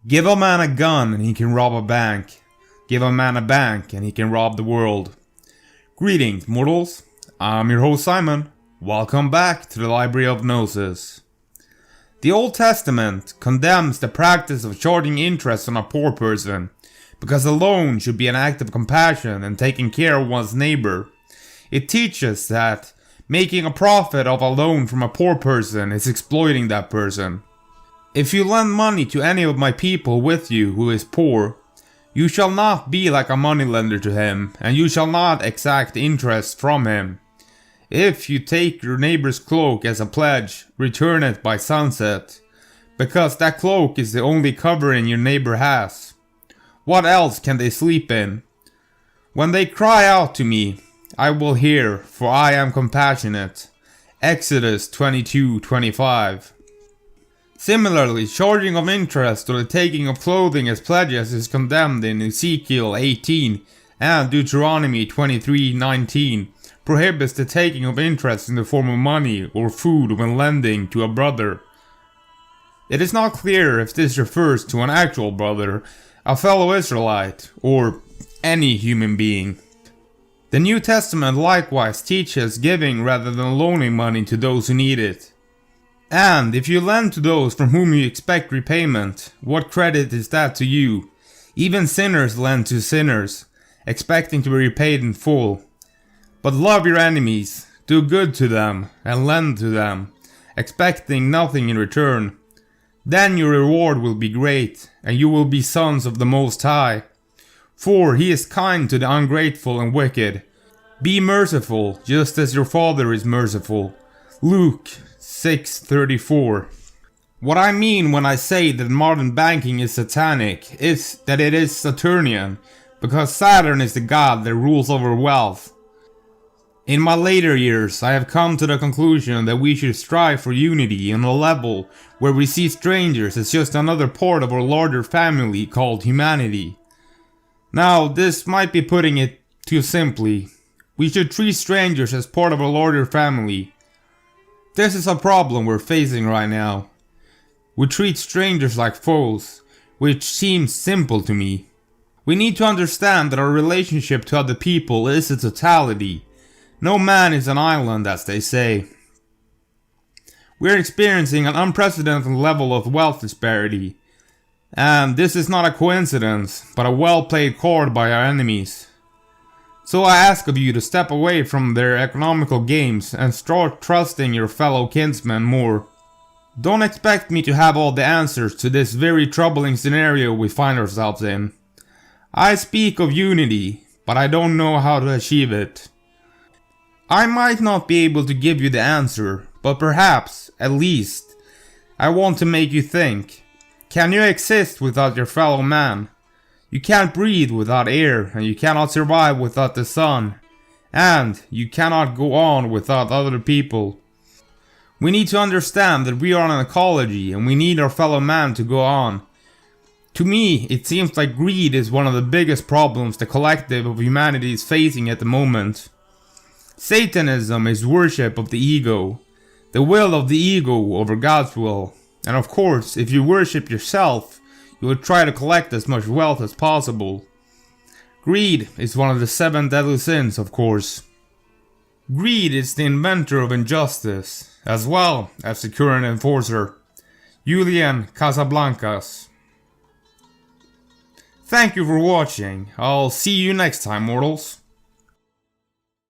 Give a man a gun and he can rob a bank. Give a man a bank and he can rob the world. Greetings, mortals. I'm your host Simon. Welcome back to the Library of Gnosis. The Old Testament condemns the practice of charging interest on a poor person, because a loan should be an act of compassion and taking care of one's neighbor. It teaches that making a profit of a loan from a poor person is exploiting that person. If you lend money to any of my people with you who is poor, you shall not be like a moneylender to him, and you shall not exact interest from him. If you take your neighbor's cloak as a pledge, return it by sunset, because that cloak is the only covering your neighbor has. What else can they sleep in? When they cry out to me, I will hear, for I am compassionate. Exodus 22:25. Similarly, charging of interest or the taking of clothing as pledges is condemned in Ezekiel 18, and Deuteronomy 23:19 prohibits the taking of interest in the form of money or food when lending to a brother. It is not clear if this refers to an actual brother, a fellow Israelite, or any human being. The New Testament likewise teaches giving rather than loaning money to those who need it. And if you lend to those from whom you expect repayment, what credit is that to you? Even sinners lend to sinners, expecting to be repaid in full. But love your enemies, do good to them, and lend to them, expecting nothing in return. Then your reward will be great, and you will be sons of the Most High. For he is kind to the ungrateful and wicked. Be merciful, just as your Father is merciful. Luke 6:34. What I mean when I say that modern banking is satanic is that it is Saturnian, because Saturn is the god that rules over wealth. In my later years, I have come to the conclusion that we should strive for unity on a level where we see strangers as just another part of our larger family called humanity. Now, this might be putting it too simply. We should treat strangers as part of our larger family. This is a problem we're facing right now. We treat strangers like foes, which seems simple to me. We need to understand that our relationship to other people is a totality. No man is an island, as they say. We're experiencing an unprecedented level of wealth disparity. And this is not a coincidence, but a well-played card by our enemies. So I ask of you to step away from their economical games and start trusting your fellow kinsmen more. Don't expect me to have all the answers to this very troubling scenario we find ourselves in. I speak of unity, but I don't know how to achieve it. I might not be able to give you the answer, but perhaps, at least, I want to make you think. Can you exist without your fellow man? You can't breathe without air, and you cannot survive without the sun. And you cannot go on without other people. We need to understand that we are an ecology, and we need our fellow man to go on. To me, it seems like greed is one of the biggest problems the collective of humanity is facing at the moment. Satanism is worship of the ego, the will of the ego over God's will. And of course, if you worship yourself, you will try to collect as much wealth as possible. Greed is one of the 7 deadly sins, of course. Greed is the inventor of injustice, as well as the current enforcer. Julian Casablancas. Thank you for watching. I'll see you next time, mortals.